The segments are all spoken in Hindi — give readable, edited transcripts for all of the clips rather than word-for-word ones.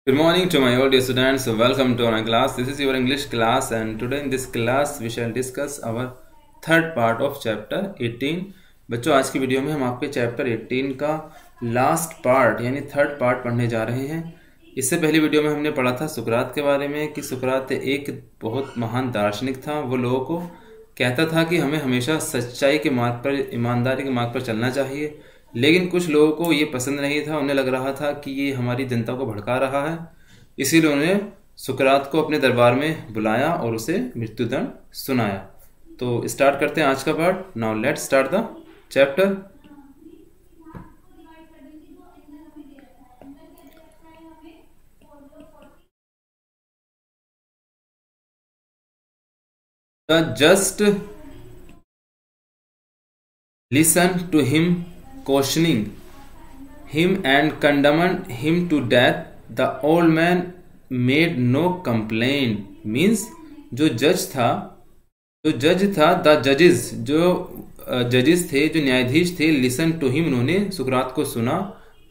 Good morning to my all dear students. Welcome to our class. This is your English class, and today in this class we shall discuss our third part of chapter 18. बच्चों, आज की वीडियो में हम आपके चैप्टर 18 का लास्ट पार्ट यानी थर्ड पार्ट पढ़ने जा रहे हैं। इससे पहली वीडियो में हमने पढ़ा था सुकरात के बारे में कि सुकरात एक बहुत महान दार्शनिक था। वो लोगों को कहता था कि हमें हमेशा सच्चाई के मार्ग पर, ईमानदारी के मार्ग पर चलना चाहिए, लेकिन कुछ लोगों को ये पसंद नहीं था। उन्हें लग रहा था कि ये हमारी जनता को भड़का रहा है, इसीलिए उन्होंने सुकरात को अपने दरबार में बुलाया और उसे मृत्युदंड सुनाया। तो स्टार्ट करते हैं आज का part. Now let's start the chapter. The just listen to him questioning him and condemned him to death. The old man made no complaint. Means जो जज था द जजेस, जो जजेस थे, जो न्यायाधीश थे, लिसन टू हिम, उन्होंने सुकरात को सुना,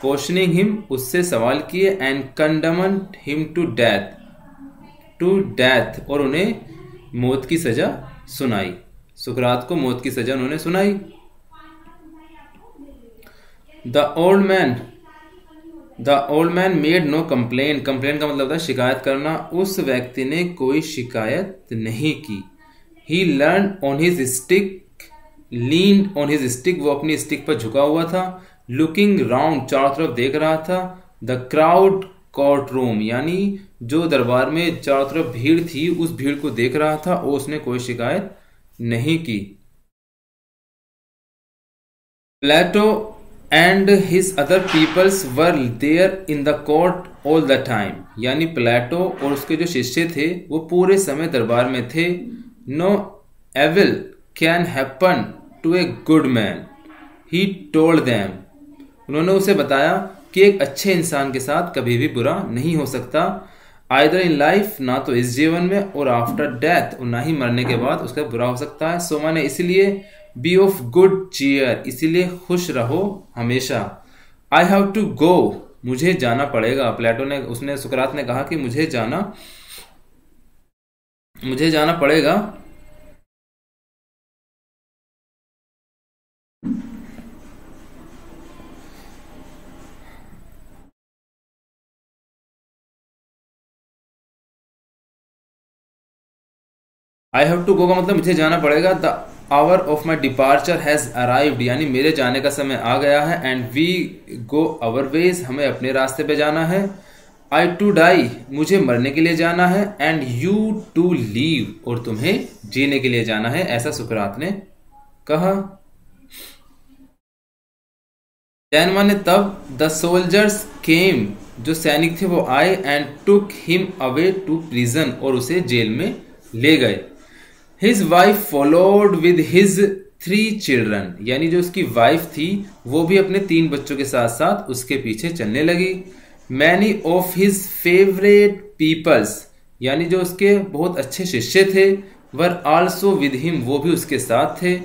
क्वेश्चनिंग हिम, उससे सवाल किए, एंड कंडमन हिम टू डेथ, और उन्हें मौत की सजा सुनाई। सुकरात को मौत की सजा उन्होंने सुनाई। The old man made no complain. Complain का मतलब था शिकायत करना। उस व्यक्ति ने कोई शिकायत नहीं की। ही लीन्ड ऑन हिज स्टिक, वो अपनी स्टिक पर झुका हुआ था। लुकिंग राउंड, चारों तरफ देख रहा था। द क्राउड कोर्ट रूम, यानी जो दरबार में चारों तरफ भीड़ थी, उस भीड़ को देख रहा था और उसने कोई शिकायत नहीं की। Plato and his other peoples were there in the court all the time, यानी प्लेटो और उसके जो शिष्य थे वो पूरे समय दरबार में थे। No evil can happen to a good man, he told them, उन्होंने उसे बताया कि एक अच्छे इंसान के साथ कभी भी बुरा नहीं हो सकता। आइदर इन लाइफ, ना तो इस जीवन में, और आफ्टर डेथ, और ना ही मरने के बाद उसका बुरा हो सकता है। सो माने इसलिए बी ऑफ गुड चीयर, इसीलिए खुश रहो हमेशा। आई हैव टू गो, मुझे जाना पड़ेगा। प्लेटो ने, उसने, सुकरात ने कहा कि मुझे जाना पड़ेगा। आई हैव टू गो का मतलब मुझे जाना पड़ेगा। The hour of my departure has arrived, यानी मेरे जाने का समय आ गया है। And we go our ways, हमें अपने रास्ते पे जाना है। आई टू डाई, मुझे मरने के लिए जाना है। एंड यू टू लीव, और तुम्हें जीने के लिए जाना है, ऐसा सुकरात ने कहा। देन माने तब, द सोल्जर्स केम, जो सैनिक थे वो आए, and took him away to prison, और उसे जेल में ले गए। His wife followed with his 3 children, यानी जो उसकी वाइफ थी वो भी अपने 3 बच्चों के साथ साथ उसके पीछे चलने लगी। Many of his favourite peoples, यानी जो उसके बहुत अच्छे शिष्य थे, वर आल्सो विद हिम, वो भी उसके साथ थे।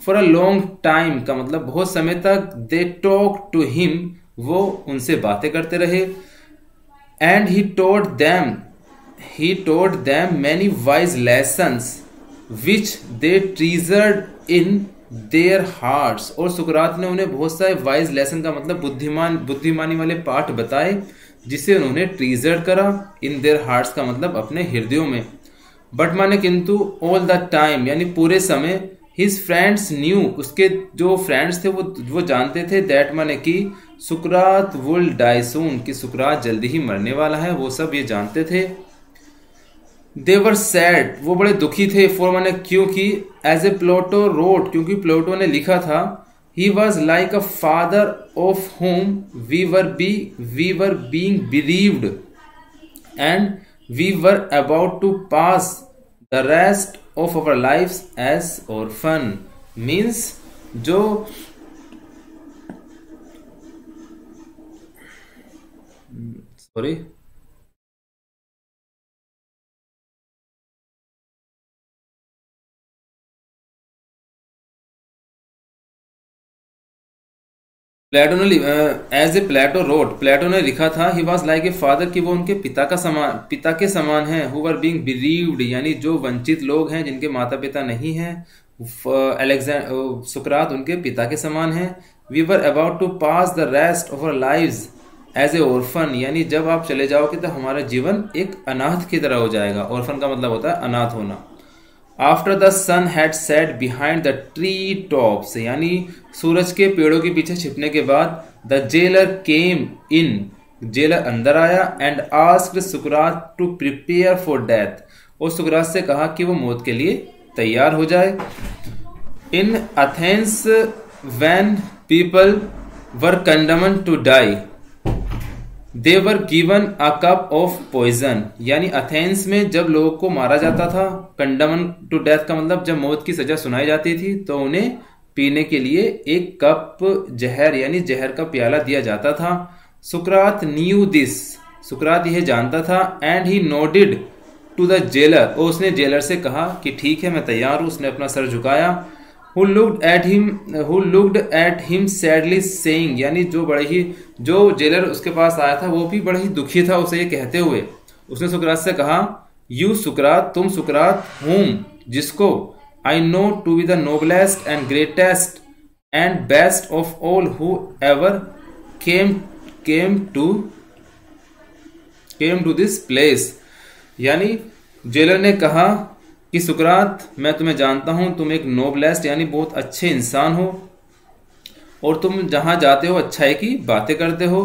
फॉर अ लॉन्ग टाइम का मतलब बहुत समय तक। दे टॉक टू हिम, वो उनसे बातें करते रहे। And he taught them many wise lessons which they treasured in their hearts, और सुकरात ने उन्हें बहुत सारे वाइज लेसन का मतलब बुद्धिमानी वाले पाठ बताए, जिसे उन्होंने ट्रीजर्ड करा। इन देयर हार्ट्स का मतलब अपने हृदयों में। बट माने किंतु, ऑल द टाइम, यानी पूरे समय। हिज फ्रेंड्स न्यू, उसके जो फ्रेंड्स थे वो जानते थे। दैट माने कि सुकरात विल डाई सून, कि सुकरात जल्दी ही मरने वाला है, वो सब ये जानते थे। दे वर सैड, वो बड़े दुखी थे। फॉर माने क्योंकि, एज ए प्लेटो रोट, क्योंकि प्लेटो ने लिखा था, he was like a father of home we were being believed and we were about to pass the rest of our life as orphan. Means जो सॉरी प्लेटो ने as a Plato wrote, Plato ने लिखा था he was like a father, कि वो उनके पिता के समान हैं, हु वर बीइंग बिरीव्ड, यानी जो वंचित लोग हैं जिनके माता पिता नहीं हैं। सुकरात उनके पिता के समान हैं। We were about to pass the rest of our lives as a orphan, यानी जब आप चले जाओगे तो हमारा जीवन एक अनाथ की तरह हो जाएगा। ऑर्फन का मतलब होता है अनाथ होना। After the sun had set behind the tree tops, यानी सूरज के पेड़ों के पीछे छिपने के बाद, the jailer came in, jailer अंदर आया, एंड आस्क्ड सुकरात टू प्रिपेयर फॉर डेथ, और सुकरात से कहा कि वो मौत के लिए तैयार हो जाए। In Athens when people were condemned to die they were given a cup of poison, यानी अथेंस में जब लोगों को मारा जाता था, कंडेमन टू डेथ का मतलब जब मौत की सजा सुनाई जाती थी तो उन्हें पीने के लिए एक कप जहर यानी जहर का प्याला दिया जाता था। सुकरात न्यू दिस, सुकरात यह जानता था। And he nodded to the jailer, और उसने जेलर से कहा कि ठीक है मैं तैयार हूं। उसने अपना sir झुकाया। who looked at him sadly saying, यानी जो जेलर उसके पास आया था वो भी बड़ा ही दुखी था उसे ये कहते हुए। उसने सुकरात से कहा, यू सुकरात, तुम सुकरात, whom, जिसको, I know to be the noblest and greatest and best of all who ever came to this place, यानी जेलर ने कहा कि सुकरात मैं तुम्हें जानता हूं, तुम एक नोबलेस्ट यानी बहुत अच्छे इंसान हो और तुम जहां जाते हो अच्छाई की बातें करते हो।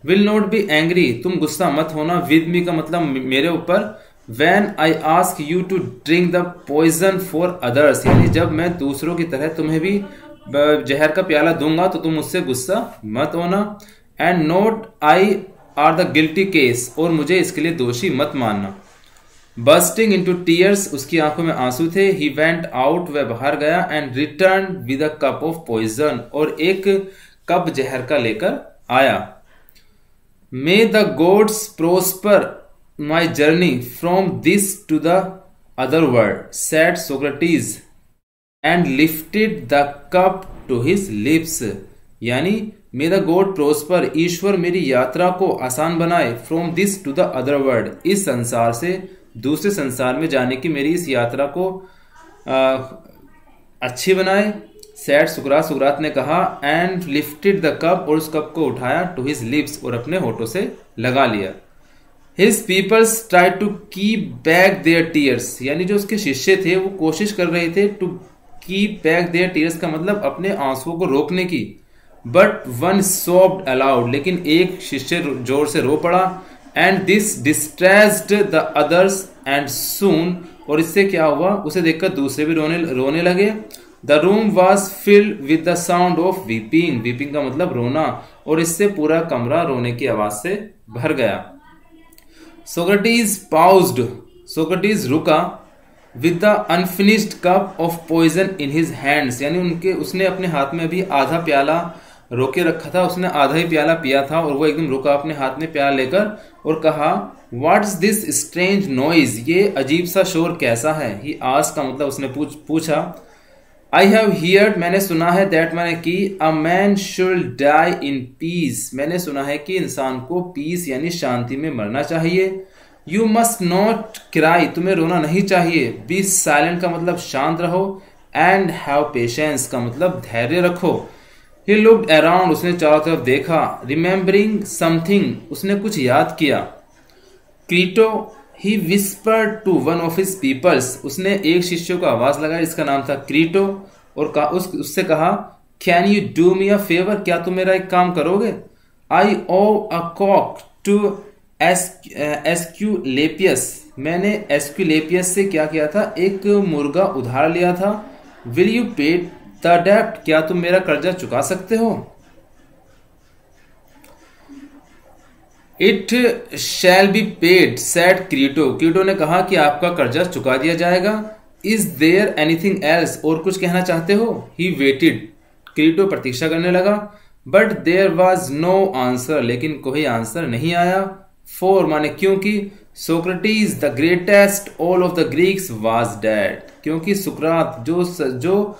विल नॉट बी एंग्री, तुम गुस्सा मत होना। विद मी का मतलब मेरे ऊपर। When I ask you to drink the poison for others, यानी जब मैं दूसरों की तरह तुम्हें भी जहर का प्याला दूंगा तो तुम मुझसे गुस्सा मत होना। And not I R the guilty case, और मुझे इसके लिए दोषी मत मानना। बर्स्टिंग इनटू टीयर्स, उसकी आंखों में आंसू थे। ही वेंट आउट, वह बाहर गया। And return with a cup of poison, और एक कप जहर का लेकर आया। May the gods prosper my journey from this to the other world, said Socrates and lifted the cup to his lips, यानी मे द गॉड प्रोस्पर, ईश्वर मेरी यात्रा को आसान बनाए। From this to the other world, इस संसार से दूसरे संसार में जाने की मेरी इस यात्रा को अच्छी बनाए। सैड सुकरात ने कहा। एंड लिफ्टेड द कप, और उस कप को उठाया, टू हिज लिप्स, और अपने होठों से लगा लिया। His peoples try to keep back their tears, यानी जो उसके शिष्य थे वो कोशिश कर रहे थे to keep back their tears का मतलब अपने आंसुओं को रोकने की। बट वन सोब्ड अलाउड, लेकिन एक शिष्य जोर से रो पड़ा। And this distressed the others and soon, और इससे क्या हुआ, उसे देखकर दूसरे भी रोने लगे। The room was filled with the sound of weeping, weeping का मतलब रोना, और इससे पूरा कमरा रोने की आवाज से भर गया। सोक्रेटिस पाउज्ड, सोक्रेटिस रुका। With the unfinished cup of poison in his hands, यानी उसने अपने हाथ में भी आधा प्याला रोके रखा था, उसने आधा ही प्याला पिया था और वो एकदम रुका अपने हाथ में प्याला लेकर और कहा, व्हाट्स दिस स्ट्रेंज नॉइज, ये अजीब सा शोर कैसा है। ही आस्क्ड का मतलब उसने पूछा। आई हैव हियर्ड, मैंने सुना है। दैट मैंने की, a man should die in peace, मैंने सुना है कि इंसान को पीस यानी शांति में मरना चाहिए। यू मस्ट नॉट क्राई, तुम्हें रोना नहीं चाहिए। बी साइलेंट का मतलब शांत रहो। एंड हैव पेशेंस का मतलब धैर्य रखो। He looked around, उसने चारों तरफ देखा। Remembering something, उसने कुछ याद किया। Crito, he whispered to one of his peoples, उसने एक शिष्य को आवाज लगाई जिसका नाम था क्रीटो और उससे कहा, Can you do me a favor, क्या तुम मेरा एक काम करोगे? I owe a cock to Asclepius, मैंने एस्क्यूलेपियस से क्या किया था, एक मुर्गा उधार लिया था। Will you pay द डेप्ट, क्या तुम मेरा कर्जा चुका सकते हो? It shall be paid, said Crito, Crito ने कहा कि आपका कर्जा चुका दिया जाएगा। इज देयर एनीथिंग एल्स, और कुछ कहना चाहते हो? ही वेटेड, क्रीटो प्रतीक्षा करने लगा। But there was no answer, लेकिन कोई आंसर नहीं आया। फॉर माने क्योंकि, Socrates the greatest all of the Greeks was dead, क्योंकि सुकरात जो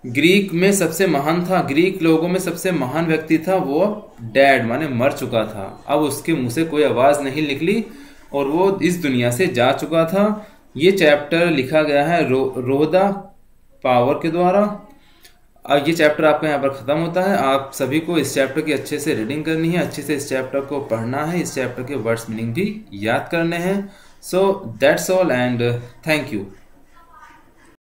ग्रीक में सबसे महान था, ग्रीक लोगों में सबसे महान व्यक्ति था, वो डेड माने मर चुका था। अब उसके मुंह से कोई आवाज नहीं निकली और वो इस दुनिया से जा चुका था। ये चैप्टर लिखा गया है रोहदा पावर के द्वारा। अब ये चैप्टर आपका यहाँ पर खत्म होता है। आप सभी को इस चैप्टर की अच्छे से रीडिंग करनी है, अच्छे से इस चैप्टर को पढ़ना है, इस चैप्टर के वर्ड्स मीनिंग भी याद करने हैं। So that's all and thank you.